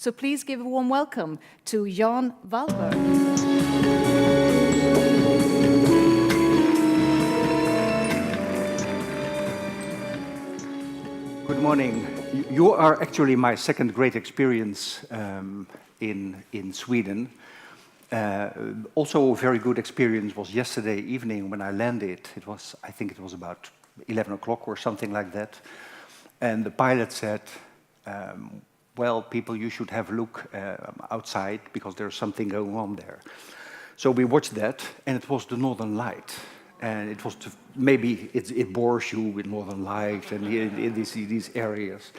So please give a warm welcome to J A Walburg. Good morning. You are actually my second great experience in Sweden. Also a very good experience was yesterday evening when I landed. I think it was about 11 o'clock or something like that. And the pilot said, well, people, you should have a look outside because there's something going on there. So we watched that, and it was the Northern Light. And it was maybe it bores you with Northern Light and in these areas,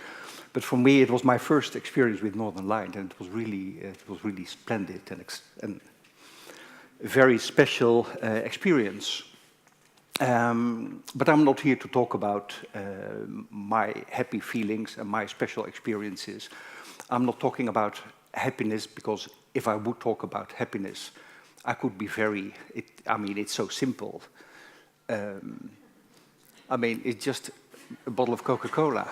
but for me it was my first experience with Northern Light, and it was really splendid and a very special experience. But I'm not here to talk about my happy feelings and my special experiences. I'm not talking about happiness, because if I would talk about happiness, I could be it's so simple. It's just a bottle of Coca-Cola.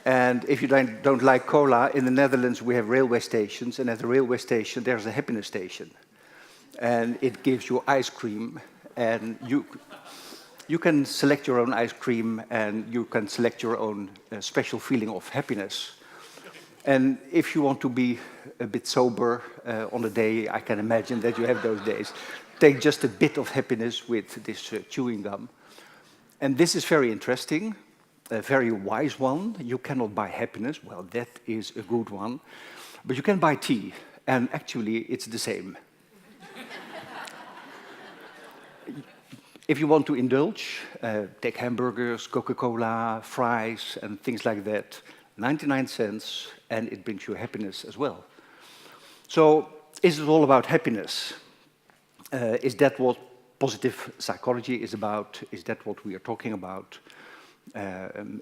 And if you don't like cola, in the Netherlands we have railway stations, and at the railway station there's a happiness station. And it gives you ice cream, and you can select your own ice cream, and you can select your own special feeling of happiness. And if you want to be a bit sober on a day, I can imagine that you have those days. Take just a bit of happiness with this chewing gum. And this is very interesting, a very wise one. You cannot buy happiness. Well, that is a good one. But you can buy tea, and actually it's the same. If you want to indulge, take hamburgers, Coca-Cola, fries, and things like that. 99 cents, and it brings you happiness as well. So, is it all about happiness? Is that what positive psychology is about? Is that what we are talking about?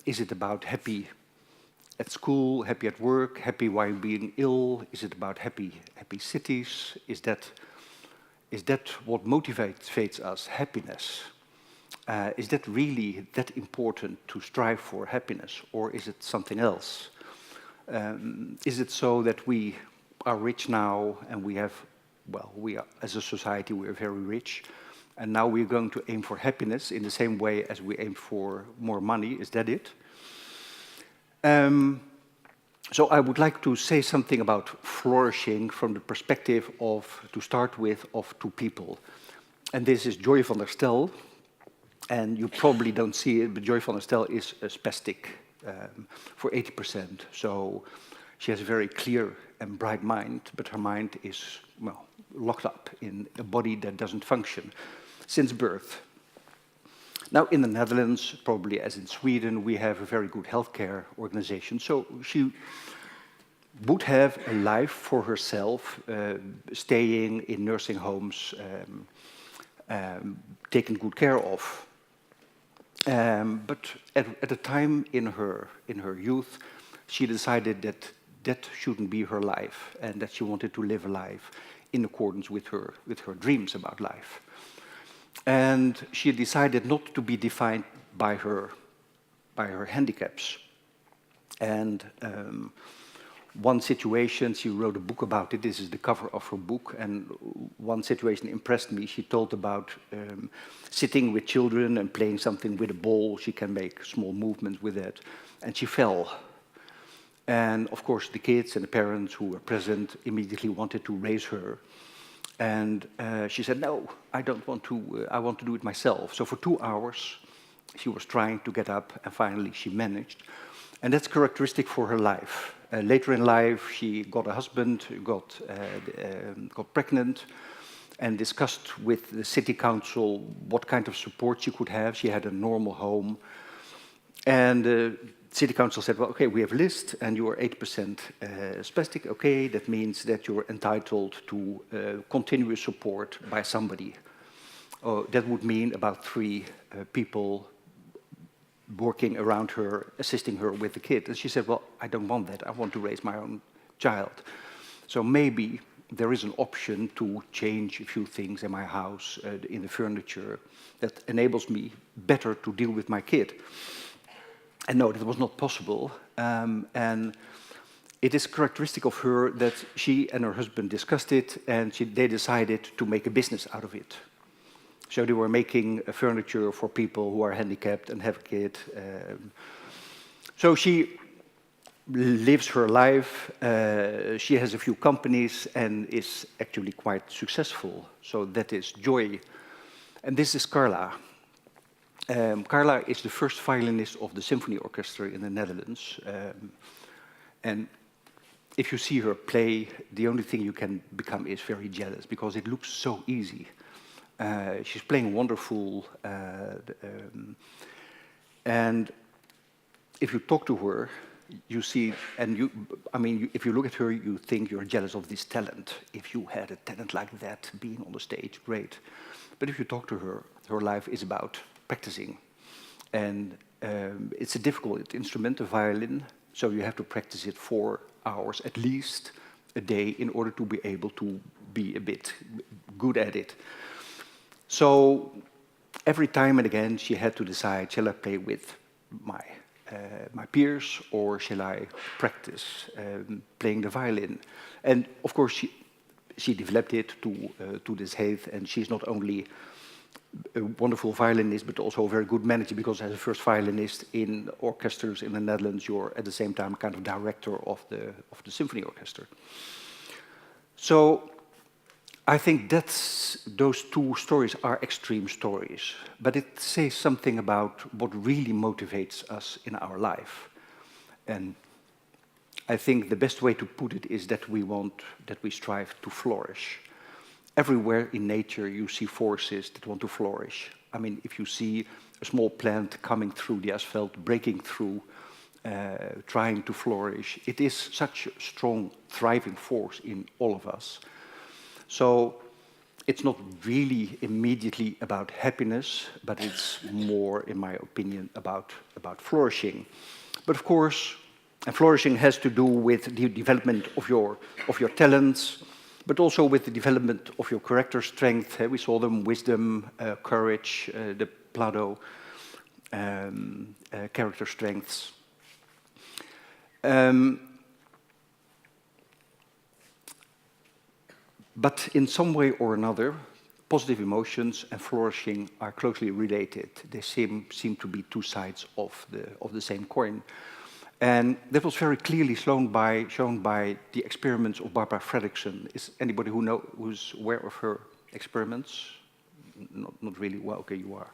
Is it about happy at school, happy at work, happy while being ill? Is it about happy cities? Is that what motivates us, happiness? Is that really that important to strive for happiness, or is it something else? Is it so that we are rich now and we are, as a society, we are very rich, and now we're going to aim for happiness in the same way as we aim for more money? Is that it? So I would like to say something about flourishing from the perspective of, to start with, of two people. And this is Joy van der Stel, and you probably don't see it, but Joy van der Stel is a spastic for 80%. So she has a very clear and bright mind, but her mind is, locked up in a body that doesn't function since birth. Now, in the Netherlands, probably as in Sweden, we have a very good healthcare organization. So she would have a life for herself, staying in nursing homes, taken good care of. But at a time in her youth, she decided that that shouldn't be her life, and that she wanted to live a life in accordance with her dreams about life. And she decided not to be defined by her handicaps. And one situation, she wrote a book about it. This is the cover of her book. And one situation impressed me. She told about sitting with children and playing something with a ball. She can make small movements with it. And she fell. And of course, the kids and the parents who were present immediately wanted to raise her. And she said, no, I don't want to, I want to do it myself. So for 2 hours, she was trying to get up, and finally she managed. And that's characteristic for her life. Later in life, she got a husband, got pregnant, and discussed with the city council what kind of support she could have. She had a normal home. And the city council said, well, okay, we have a list, and you are 8% spastic. Okay, that means that you're entitled to continuous support by somebody. That would mean about 3 people working around her, assisting her with the kid. And she said, well, I don't want that. I want to raise my own child. So maybe there is an option to change a few things in my house, in the furniture, that enables me better to deal with my kid. And no, that was not possible. And it is characteristic of her that she and her husband discussed it, and they decided to make a business out of it. So they were making furniture for people who are handicapped and have a kid. So she lives her life. She has a few companies and is actually quite successful. So that is Joy. And this is Carla. Carla is the first violinist of the symphony orchestra in the Netherlands. And if you see her play, the only thing you can become is very jealous because it looks so easy. She's playing wonderful. And if you talk to her, you see, and if you look at her, you think you're jealous of this talent. If you had a talent like that being on the stage, great. But if you talk to her, her life is about practicing. And it's a difficult instrument, the violin, so you have to practice it 4 hours at least a day in order to be able to be a bit good at it. So every time and again, she had to decide, shall I play with my peers, or shall I practice playing the violin? And of course, she developed it to this height, and she's not only a wonderful violinist, but also a very good manager, because as a first violinist in orchestras in the Netherlands, you're at the same time kind of director of the symphony orchestra. So I think those two stories are extreme stories, but it says something about what really motivates us in our life. And I think the best way to put it is that we strive to flourish. Everywhere in nature you see forces that want to flourish. I mean, if you see a small plant coming through the asphalt, breaking through, trying to flourish, it is such a strong, thriving force in all of us. So it's not really immediately about happiness, but it's more, in my opinion, about flourishing. But of course, and flourishing has to do with the development of your talents, but also with the development of your character strength. We saw them: wisdom, courage, the Plado character strengths. But in some way or another, positive emotions and flourishing are closely related. They seem to be two sides of the same coin. And that was very clearly shown by the experiments of Barbara Fredrickson. Is anybody who's aware of her experiments? Not really. Well, okay, you are.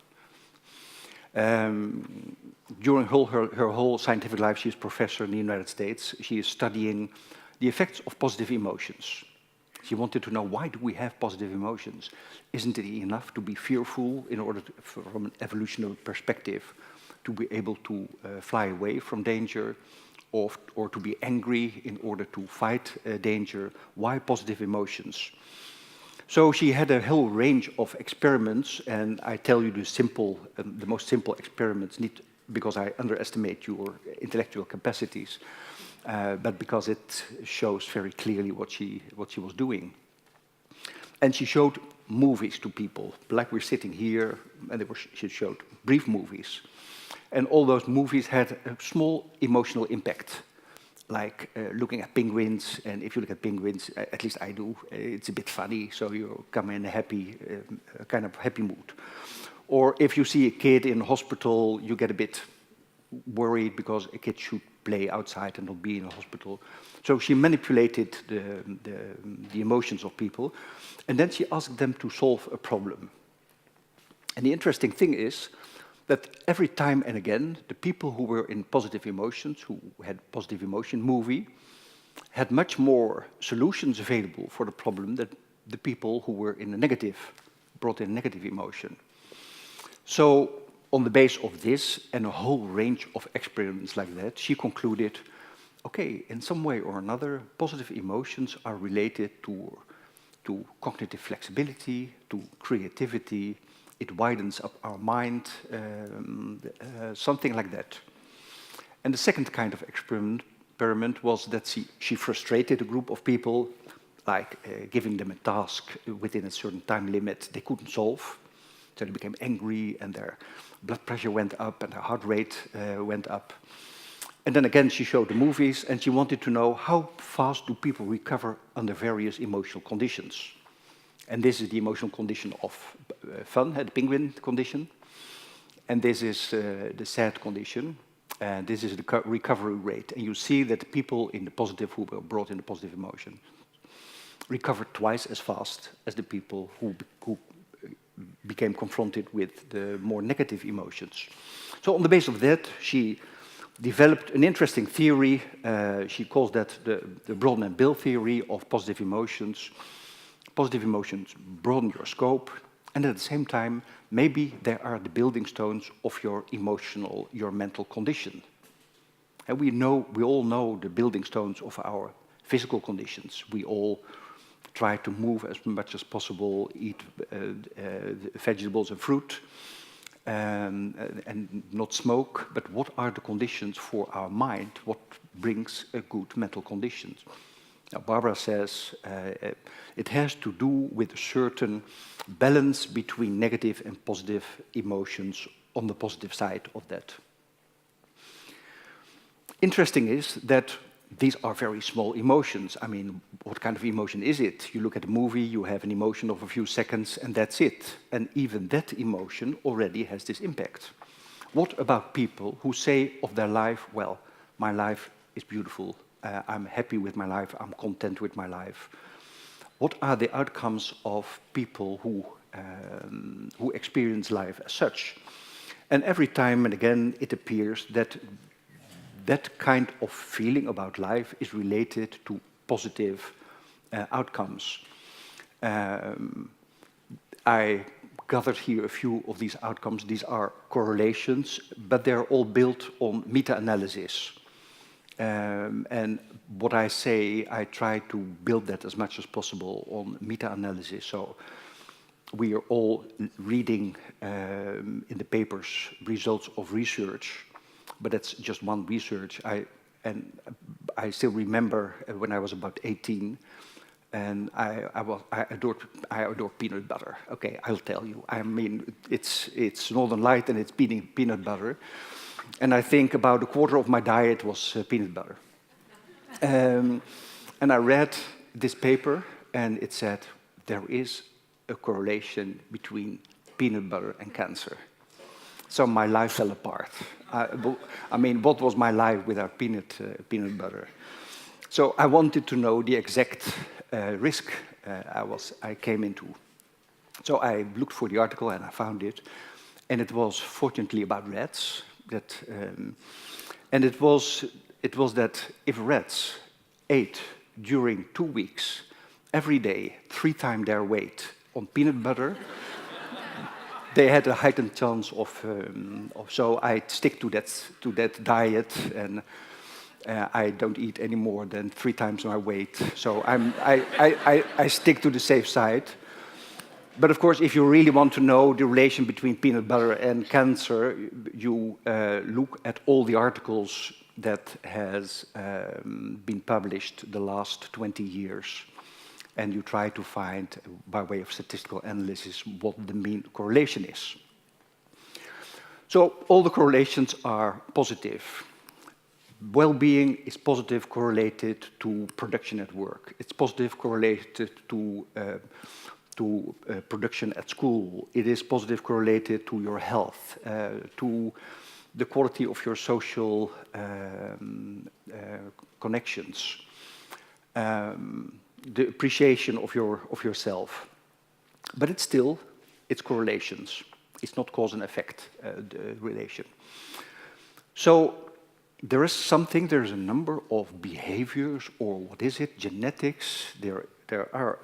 During her whole scientific life, she is a professor in the United States. She is studying the effects of positive emotions. She wanted to know, why do we have positive emotions? Isn't it enough to be fearful in order to, from an evolutionary perspective, to be able to fly away from danger, or to be angry in order to fight danger? Why positive emotions? So she had a whole range of experiments, and I tell you the most simple experiments, not because I underestimate your intellectual capacities, but because it shows very clearly what she was doing. And she showed movies to people, like we're sitting here, and she showed brief movies. And all those movies had a small emotional impact, like looking at penguins. And if you look at penguins, at least I do, it's a bit funny, so you come in a kind of happy mood. Or if you see a kid in a hospital, you get a bit worried because a kid should play outside and not be in a hospital. So she manipulated the emotions of people, and then she asked them to solve a problem. And the interesting thing is that every time and again, the people who were in positive emotions, who had positive emotion movie, had much more solutions available for the problem than the people who were in a negative, brought in negative emotion. So on the base of this and a whole range of experiments like that, she concluded, okay, in some way or another, positive emotions are related to cognitive flexibility, to creativity. It widens up our mind, something like that. And the second kind of experiment was that she frustrated a group of people, like giving them a task within a certain time limit they couldn't solve. So they became angry, and their blood pressure went up, and their heart rate went up. And then again, she showed the movies, and she wanted to know how fast do people recover under various emotional conditions. And this is the emotional condition of fun, the penguin condition. And this is the sad condition. And this is the recovery rate. And you see that people in the positive, who were brought in the positive emotion, recovered twice as fast as the people who became confronted with the more negative emotions. So on the basis of that, she developed an interesting theory. She calls that the Brodin and Bill theory of positive emotions. Positive emotions broaden your scope, and at the same time, maybe they are the building stones of your emotional, your mental condition. And we all know the building stones of our physical conditions. We all try to move as much as possible, eat vegetables and fruit, and not smoke. But what are the conditions for our mind? What brings a good mental condition? Now, Barbara says it has to do with a certain balance between negative and positive emotions on the positive side of that. Interesting is that these are very small emotions. I mean, what kind of emotion is it? You look at a movie, you have an emotion of a few seconds, and that's it. And even that emotion already has this impact. What about people who say of their life, well, my life is beautiful, I'm happy with my life, I'm content with my life? What are the outcomes of people who experience life as such? And every time and again, it appears that that kind of feeling about life is related to positive outcomes. I gathered here a few of these outcomes. These are correlations, but they're all built on meta-analysis. And what I say, I try to build that as much as possible on meta-analysis. So we are all reading in the papers results of research, but that's just one research. I still remember when I was about 18, and I adored peanut butter. Okay, I'll tell you. I mean, it's Northern Light and it's peanut butter. And I think about a quarter of my diet was peanut butter. And I read this paper, and it said there is a correlation between peanut butter and cancer. So my life fell apart. I mean, what was my life without peanut butter? So I wanted to know the exact risk I came into. So I looked for the article and I found it, and it was fortunately about rats. And it was that if rats ate during 2 weeks every day 3 times their weight on peanut butter, they had a heightened chance of. So I stick to that diet, and I don't eat any more than 3 times my weight. So I stick to the safe side. But of course, if you really want to know the relation between peanut butter and cancer, you look at all the articles that has been published the last 20 years. And you try to find, by way of statistical analysis, what the mean correlation is. So all the correlations are positive. Well-being is positive correlated to production at work. It's positive correlated to production at school. It is positive correlated to your health, to the quality of your social connections, the appreciation of yourself. But it's correlations. It's not cause and effect, the relation. So there's a number of behaviors, or what is it, genetics. There are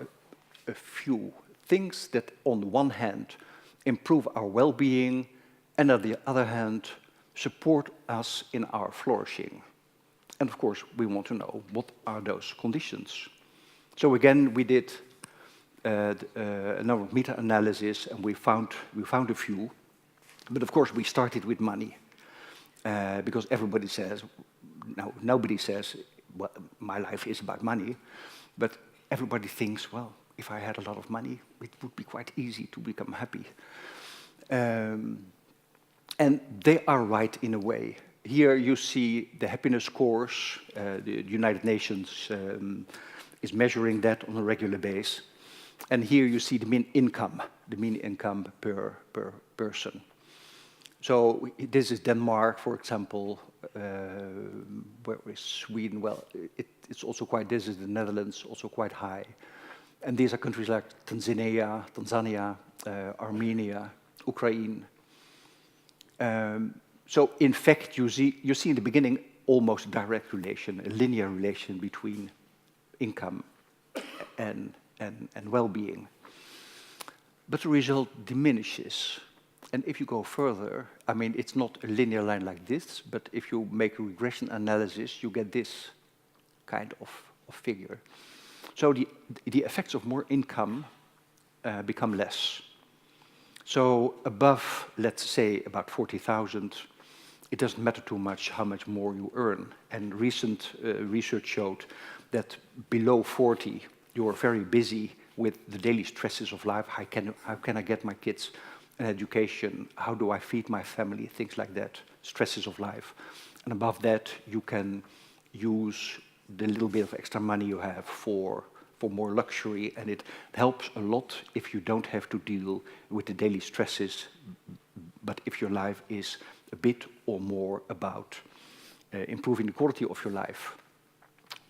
a few things that on the one hand improve our well-being, and on the other hand support us in our flourishing. And of course we want to know what are those conditions. So again, we did a number of meta-analysis, and we found a few. But of course we started with money, because everybody says, no, nobody says, well, my life is about money, but everybody thinks, well, if I had a lot of money, it would be quite easy to become happy. And they are right in a way. here you see the happiness scores. The United Nations is measuring that on a regular basis. And here you see the mean income per person. So this is Denmark, for example. Where is Sweden? Well, it's also quite, this is the Netherlands, also quite high. And these are countries like Tanzania, Armenia, Ukraine. So in fact, you see in the beginning almost a direct relation, a linear relation between income and well-being. But the result diminishes. And if you go further, I mean, it's not a linear line like this, but if you make a regression analysis, you get this kind of figure. So the effects of more income become less. So above, let's say, about 40,000, it doesn't matter too much how much more you earn. And recent research showed that below 40, you are very busy with the daily stresses of life. How can I get my kids an education? How do I feed my family? Things like that, stresses of life. And above that, you can use the little bit of extra money you have for more luxury, and it helps a lot if you don't have to deal with the daily stresses, but if your life is a bit or more about improving the quality of your life.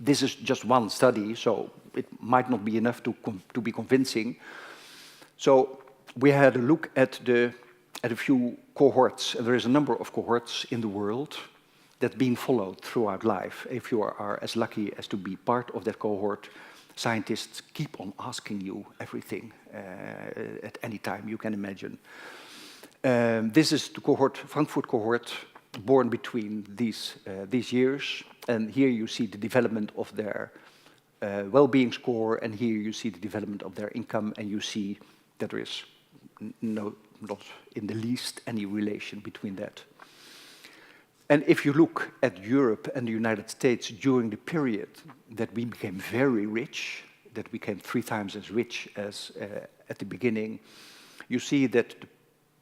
This is just one study, so it might not be enough to be convincing. So we had a look at a few cohorts, and there is a number of cohorts in the world that being followed throughout life. If you are as lucky as to be part of that cohort, scientists keep on asking you everything at any time you can imagine. This is the cohort, Frankfurt cohort, born between these years. And here you see the development of their well-being score, and here you see the development of their income, and you see that there is not in the least any relation between that. And if you look at Europe and the United States during the period that we became very rich, that we became 3 times as rich as at the beginning, you see that the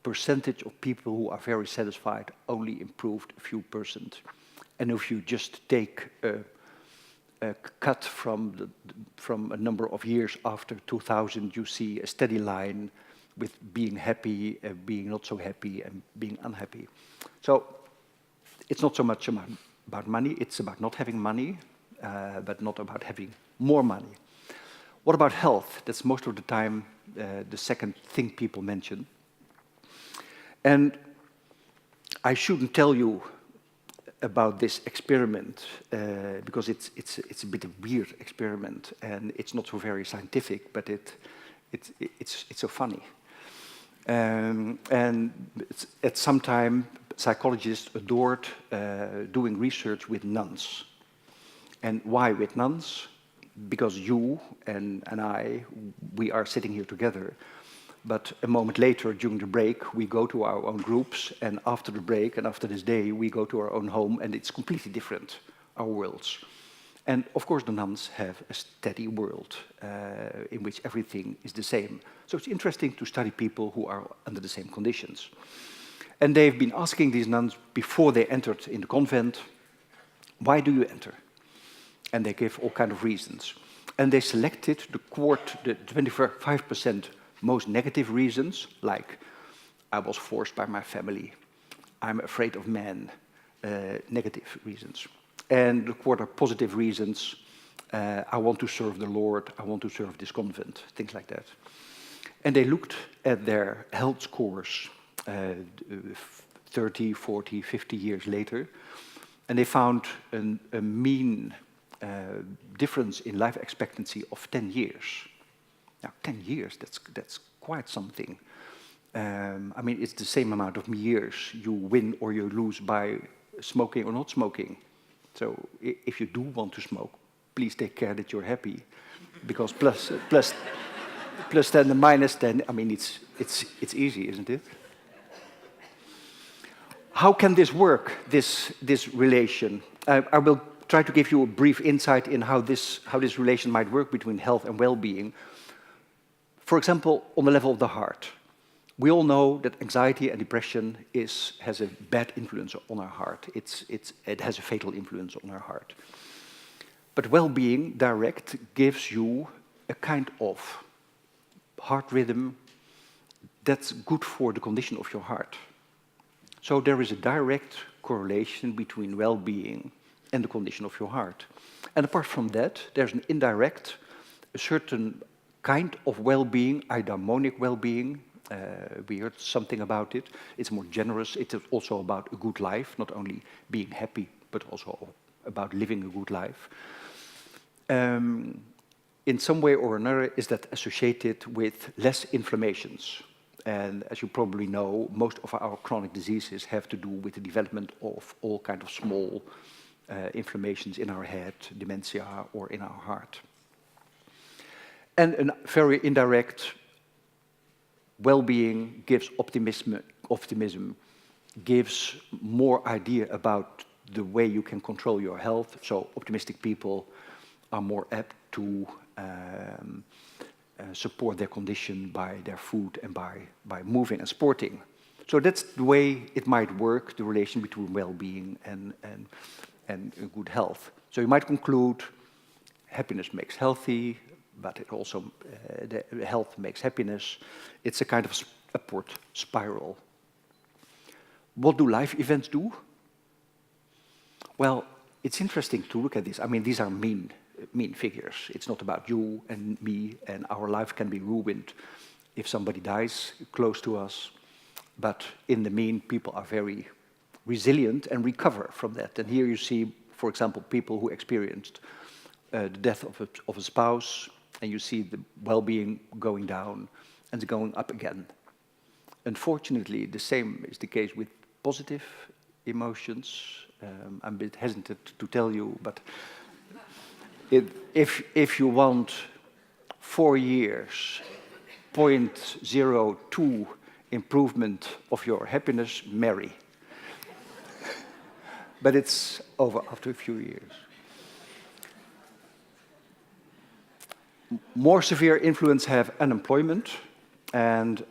percentage of people who are very satisfied only improved a few percent. And if you just take a cut from a number of years after 2000, you see a steady line with being happy, being not so happy, and being unhappy. So it's not so much about money, it's about not having money, but not about having more money. What about health? That's most of the time the second thing people mention. And I shouldn't tell you about this experiment because it's a bit of a weird experiment, and it's not so very scientific, but it's so funny. And at some time, psychologists adored doing research with nuns. And why with nuns? Because you and I, we are sitting here together. But a moment later, during the break, we go to our own groups, and after the break and after this day, we go to our own home, and it's completely different, our worlds. And of course, the nuns have a steady world in which everything is the same. So it's interesting to study people who are under the same conditions. And they've been asking these nuns before they entered in the convent, why do you enter? And they gave all kinds of reasons. And they selected the 25% most negative reasons, like I was forced by my family, I'm afraid of men, negative reasons. And the quarter positive reasons, I want to serve the Lord, I want to serve this convent, things like that. And they looked at their health scores 30, 40, 50 years later, and they found a mean difference in life expectancy of 10 years. Now, 10 years, that's quite something. I mean, it's the same amount of years you win or you lose by smoking or not smoking. So if you do want to smoke, please take care that you're happy, because plus 10 and minus 10, I mean, it's easy, isn't it? How can this work, this relation? I will try to give you a brief insight in how this relation might work between health and well-being. For example, on the level of the heart. We all know that anxiety and depression has a bad influence on our heart. It has a fatal influence on our heart. But well-being direct gives you a kind of heart rhythm that's good for the condition of your heart. So there is a direct correlation between well-being and the condition of your heart. And apart from that, there's an indirect, a certain kind of well-being, eudaimonic well-being. We heard something about it. It's more generous. It's also about a good life, not only being happy, but also about living a good life. In some way or another, is that associated with less inflammations. And as you probably know, most of our chronic diseases have to do with the development of all kinds of small inflammations in our head, dementia, or in our heart. And a very indirect well-being gives optimism, gives more idea about the way you can control your health. So optimistic people are more apt to support their condition by their food and by moving and sporting. So that's the way it might work, the relation between well-being and good health. So you might conclude happiness makes healthy, but it also, the health makes happiness. It's a kind of upward spiral. What do life events do? Well, it's interesting to look at this. I mean, these are mean figures. It's not about you and me, and our life can be ruined if somebody dies close to us. But in the mean, people are very resilient and recover from that. And here you see, for example, people who experienced the death of a spouse, and you see the well-being going down and going up again. Unfortunately, the same is the case with positive emotions. I'm a bit hesitant to tell you, but if you want 4 years, 0.02 improvement of your happiness, marry. But it's over after a few years. More severe influence have unemployment and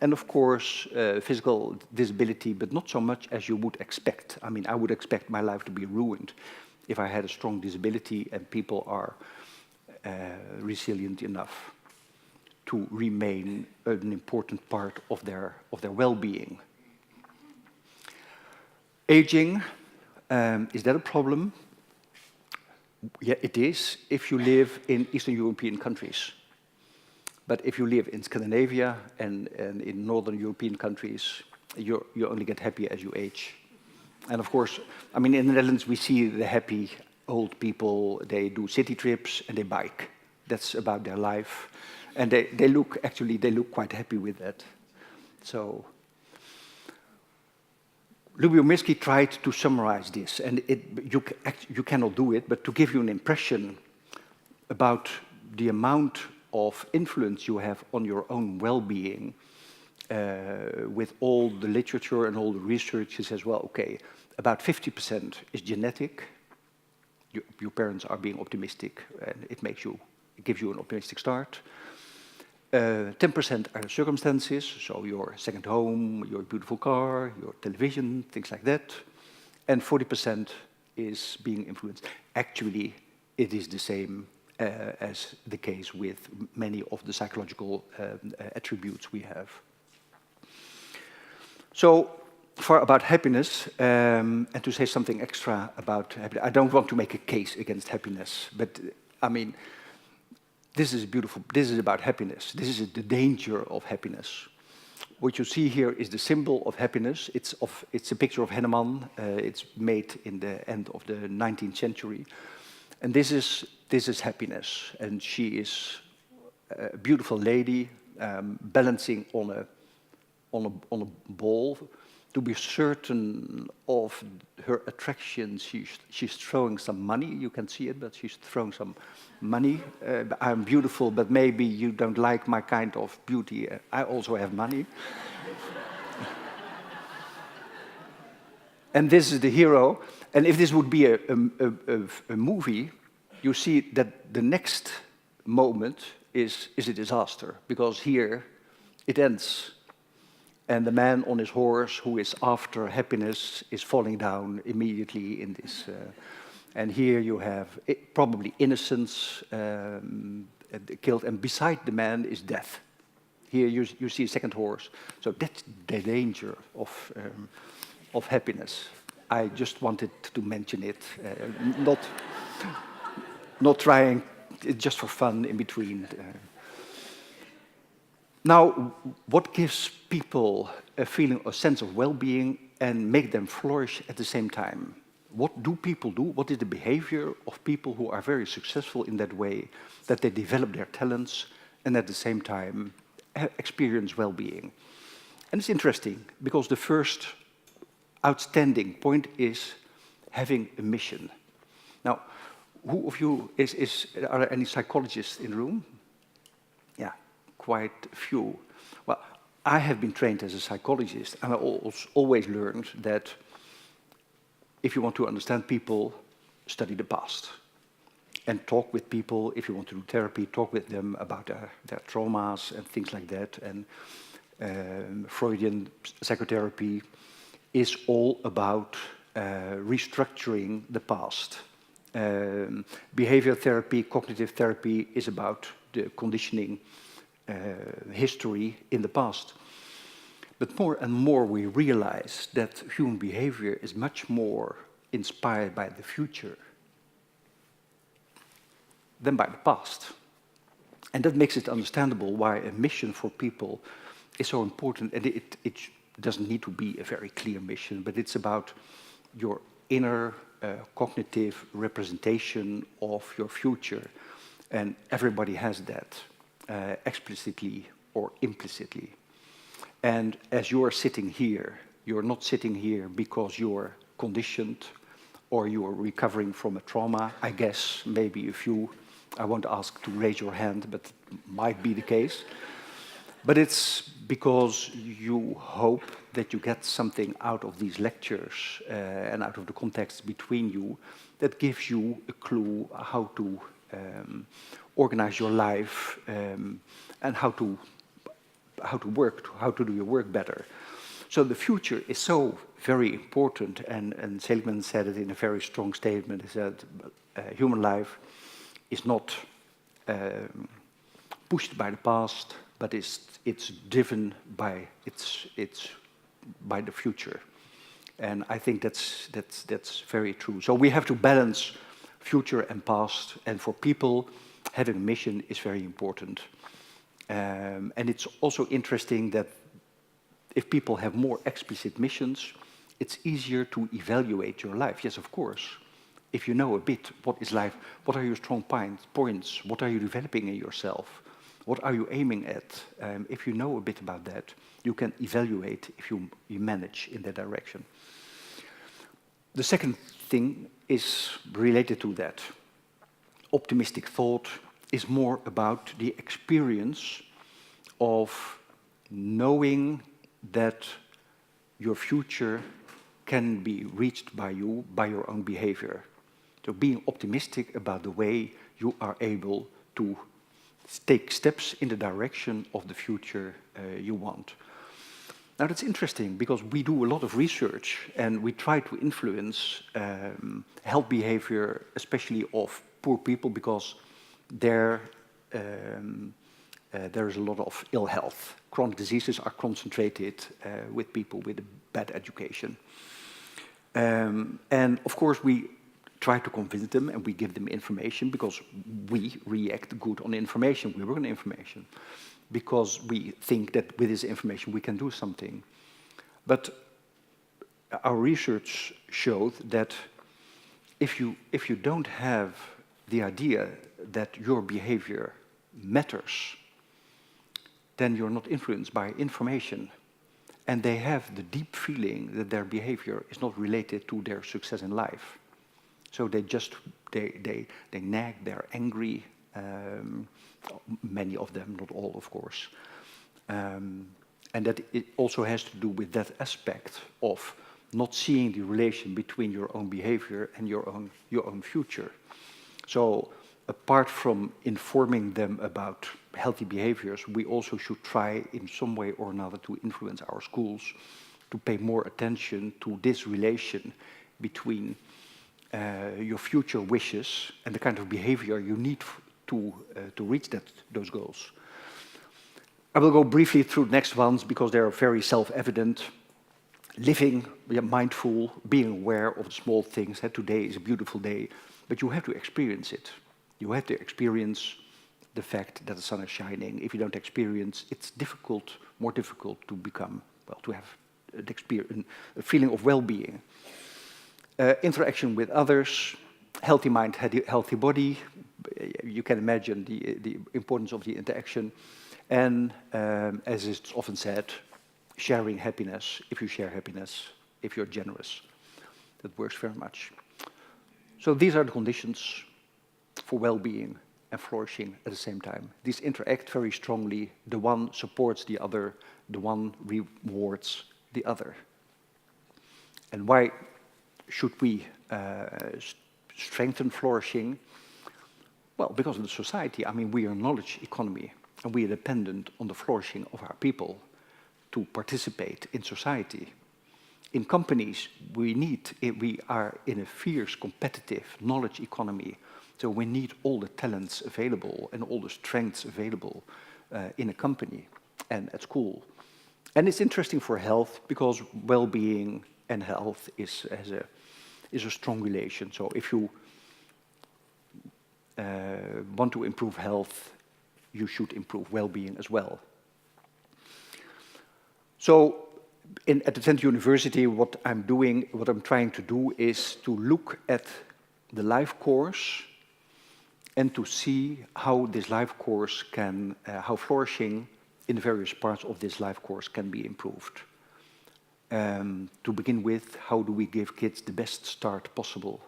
of course physical disability, but not so much as you would expect. I mean, I would expect my life to be ruined if I had a strong disability, and people are resilient enough to remain an important part of their well-being. Aging, is that a problem? Yeah, it is if you live in Eastern European countries. But if you live in Scandinavia and in Northern European countries, you only get happy as you age. And of course, I mean, in the Netherlands, we see the happy old people. They do city trips and they bike. That's about their life. And they look quite happy with that. So Lubomirski tried to summarize this, and you cannot do it, but to give you an impression about the amount of influence you have on your own well-being, with all the literature and all the research, he says, well, okay, about 50% is genetic. Your parents are being optimistic, and it gives you an optimistic start. 10% are circumstances, so your second home, your beautiful car, your television, things like that. And 40% is being influenced. Actually, it is the same as the case with many of the psychological attributes we have. So, about happiness, and to say something extra about happiness, I don't want to make a case against happiness, but I mean, this is about happiness. This is the danger of happiness. What you see here is the symbol of happiness. It's a picture of Henneman. It's made in the end of the 19th century. And this is happiness. And she is a beautiful lady balancing on a ball. To be certain of her attraction, she's throwing some money. You can see it, but she's throwing some money. I'm beautiful, but maybe you don't like my kind of beauty. I also have money. And this is the hero. And if this would be a movie, you see that the next moment is a disaster, because here it ends. And the man on his horse who is after happiness is falling down immediately in this. And here you have probably innocence killed, and beside the man is death. Here you see a second horse. So that's the danger of happiness. I just wanted to mention it, not trying, just for fun in between. Now, what gives people a feeling, a sense of well-being and make them flourish at the same time? What do people do? What is the behavior of people who are very successful in that way, that they develop their talents and at the same time experience well-being? And it's interesting because the first outstanding point is having a mission. Now, who of you are there any psychologists in the room? Yeah, quite a few. Well, I have been trained as a psychologist, and I always learned that if you want to understand people, study the past. And talk with people. If you want to do therapy, talk with them about their traumas and things like that. And Freudian psychotherapy is all about restructuring the past. Behavior therapy, cognitive therapy is about the conditioning history in the past. But more and more we realize that human behavior is much more inspired by the future than by the past. And that makes it understandable why a mission for people is so important. And it doesn't need to be a very clear mission, but it's about your inner cognitive representation of your future. And everybody has that, explicitly or implicitly. And as you are sitting here, you're not sitting here because you're conditioned or you are recovering from a trauma. I guess maybe a few, I won't ask to raise your hand, but it might be the case. But it's because you hope that you get something out of these lectures and out of the context between you that gives you a clue how to organize your life and how to work, how to do your work better. So the future is so very important, and Seligman said it in a very strong statement. He said, human life is not pushed by the past, but it's driven by by the future. And I think that's very true. So we have to balance future and past, and for people, having a mission is very important. And it's also interesting that if people have more explicit missions, it's easier to evaluate your life. Yes, of course. If you know a bit what is life, what are your strong points, what are you developing in yourself, what are you aiming at? If you know a bit about that, you can evaluate if you manage in that direction. The second thing is related to that. Optimistic thought is more about the experience of knowing that your future can be reached by you, by your own behavior. So being optimistic about the way you are able to take steps in the direction of the future you want. Now that's interesting because we do a lot of research and we try to influence health behavior, especially of poor people, because there is a lot of ill health. Chronic diseases are concentrated with people with a bad education. And of course we try to convince them and we give them information because we react good on information. We work on information because we think that with this information we can do something. But our research showed that if you don't have the idea that your behavior matters, then you're not influenced by information. And they have the deep feeling that their behavior is not related to their success in life. So they nag, they're angry, many of them, not all, of course. And that it also has to do with that aspect of not seeing the relation between your own behavior and your own future. So apart from informing them about healthy behaviors, we also should try in some way or another to influence our schools to pay more attention to this relation between your future wishes and the kind of behavior you need to reach those goals. I will go briefly through the next ones because they are very self-evident. Living, mindful, being aware of the small things. Today is a beautiful day, but you have to experience it. You have to experience the fact that the sun is shining. If you don't experience, it's difficult, more difficult to become, well, to have an experience, a feeling of well-being. Interaction with others, healthy mind, healthy body. You can imagine the importance of the interaction. And as it's often said, sharing happiness. If you share happiness, if you're generous, that works very much. So these are the conditions for well-being and flourishing at the same time. These interact very strongly. The one supports the other. The one rewards the other. And why should we strengthen flourishing? Well, because of the society. I mean, we are a knowledge economy, and we are dependent on the flourishing of our people to participate in society. In companies, we are in a fierce, competitive knowledge economy, so we need all the talents available and all the strengths available in a company and at school. And it's interesting for health because well-being and health is a strong relation. So if you want to improve health, you should improve well-being as well. So at the 10th University, what I'm trying to do is to look at the life course and to see how this life course can, how flourishing in the various parts of this life course can be improved. To begin with, how do we give kids the best start possible?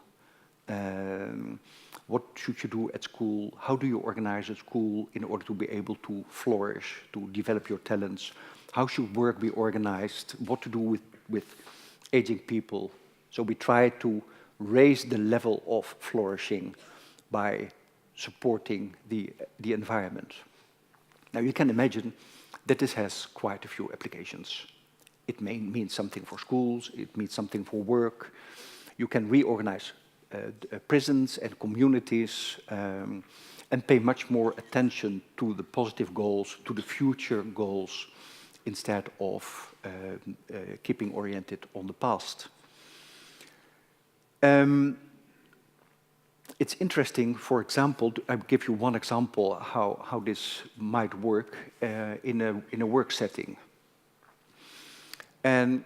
What should you do at school? How do you organize a school in order to be able to flourish, to develop your talents? How should work be organized? What to do with aging people? So we try to raise the level of flourishing by supporting the environment. Now you can imagine that this has quite a few applications. It may mean something for schools, it means something for work. You can reorganize prisons and communities and pay much more attention to the positive goals, to the future goals, instead of keeping oriented on the past. It's interesting, for example, I'll give you one example how this might work in a work setting. And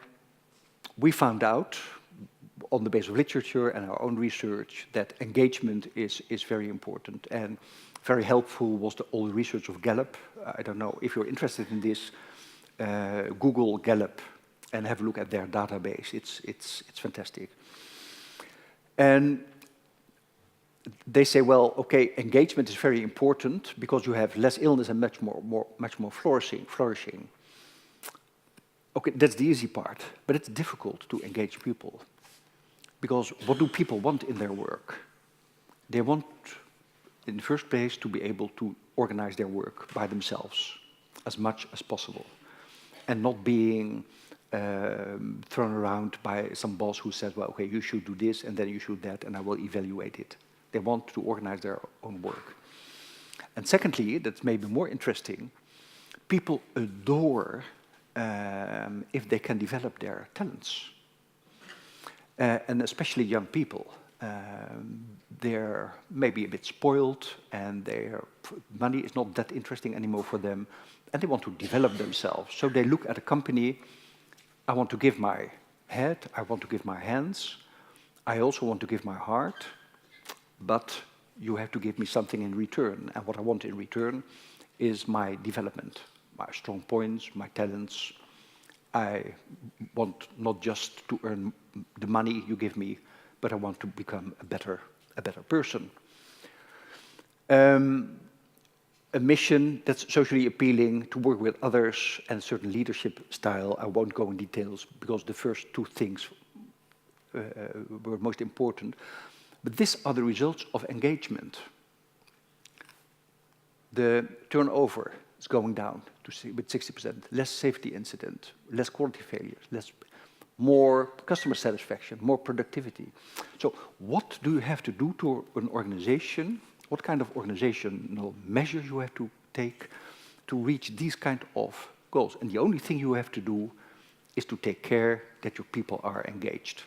we found out, on the basis of literature and our own research, that engagement is very important. And very helpful was all the research of Gallup. I don't know if you're interested in this. Google Gallup and have a look at their database. It's fantastic. And they say, well, okay, engagement is very important because you have less illness and much more flourishing. Okay, that's the easy part, but it's difficult to engage people. Because what do people want in their work? They want, in the first place, to be able to organize their work by themselves as much as possible, and not being thrown around by some boss who says, well, okay, you should do this, and then you should that, and I will evaluate it. They want to organize their own work. And secondly, that's maybe more interesting, people adore if they can develop their talents. And especially young people. They're maybe a bit spoiled, and their money is not that interesting anymore for them, and they want to develop themselves. So they look at a company, I want to give my head, I want to give my hands, I also want to give my heart, but you have to give me something in return. And what I want in return is my development, my strong points, my talents. I want not just to earn the money you give me, but I want to become a better person. A mission that's socially appealing, to work with others, and a certain leadership style. I won't go in details because the first two things were most important. But these are the results of engagement. the turnover is going down with 60%, less safety incident, less quality failures, more customer satisfaction, more productivity. So what do you have to do to an organization? What kind of organizational measures you have to take to reach these kind of goals? And the only thing you have to do is to take care that your people are engaged.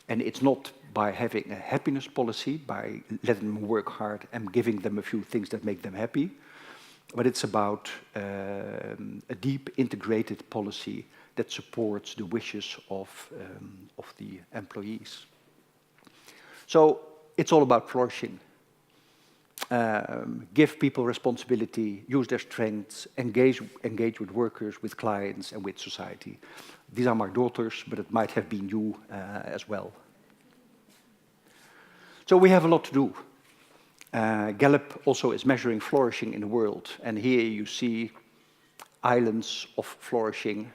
And it's not by having a happiness policy, by letting them work hard and giving them a few things that make them happy, but it's about a deep integrated policy that supports the wishes of the employees. So it's all about flourishing. Give people responsibility, use their strengths, engage with workers, with clients, and with society. These are my daughters, but it might have been you as well. So we have a lot to do. Gallup also is measuring flourishing in the world, and here you see islands of flourishing,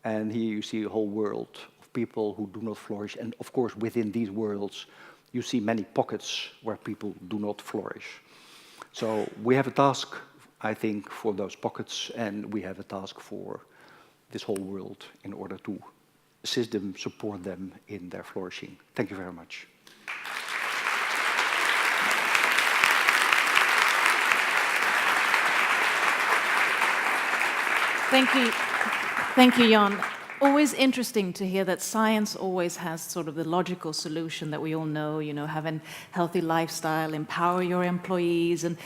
and here you see a whole world of people who do not flourish, and of course within these worlds you see many pockets where people do not flourish. So we have a task, I think, for those pockets, and we have a task for this whole world in order to assist them, support them in their flourishing. Thank you very much. Thank you. Thank you, Jan. Always interesting to hear that science always has sort of the logical solution that we all know, have a healthy lifestyle, empower your employees. And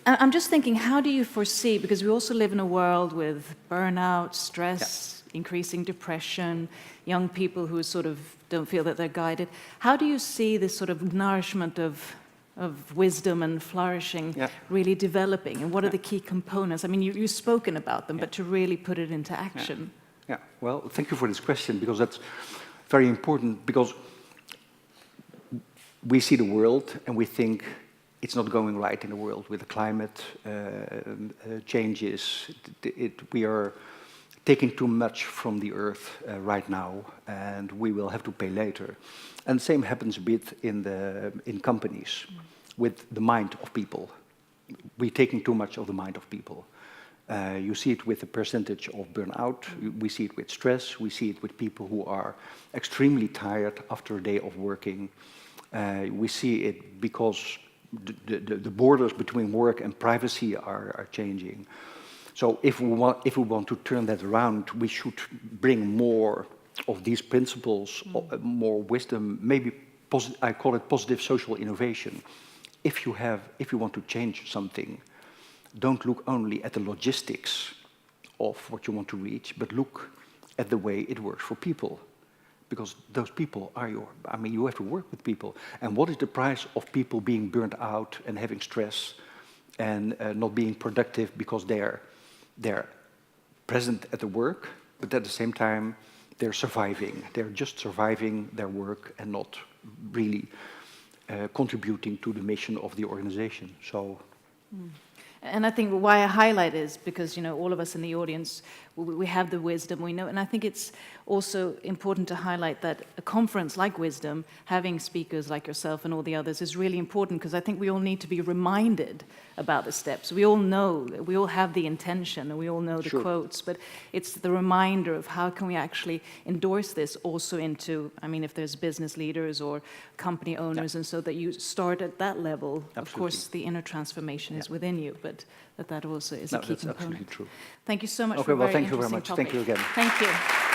I'm just thinking, how do you foresee, because we also live in a world with burnout, stress, increasing depression, young people who sort of don't feel that they're guided. How do you see this sort of nourishment of wisdom and flourishing really developing? And what are the key components? I mean, you've spoken about them, but to really put it into action. Yeah, well, thank you for this question, because that's very important, because we see the world and we think it's not going right in the world with the climate changes. We are taking too much from the earth right now, and we will have to pay later. And the same happens a bit in companies with the mind of people. We're taking too much of the mind of people. You see it with the percentage of burnout. We see it with stress. We see it with people who are extremely tired after a day of working. We see it because the borders between work and privacy are changing. So if we want to turn that around, we should bring more of these principles, more wisdom, maybe I call it positive social innovation. If you want to change something, don't look only at the logistics of what you want to reach, but look at the way it works for people. Because those people are you have to work with people. And what is the price of people being burnt out and having stress and not being productive because they're present at the work, but at the same time, they're surviving. They're just surviving their work and not really contributing to the mission of the organization. So. And I think why I highlight is because, all of us in the audience, we have the wisdom, we know, and I think it's also important to highlight that a conference like Wisdom, having speakers like yourself and all the others, is really important, because I think we all need to be reminded about the steps. We all know, we all have the intention, and we all know the quotes, but it's the reminder of how can we actually endorse this also into, if there's business leaders or company owners, and so that you start at that level. Absolutely. Of course, the inner transformation is within you, but that also is a key component. Absolutely true. Thank you so much for a very interesting topic. Thank you again. Thank you.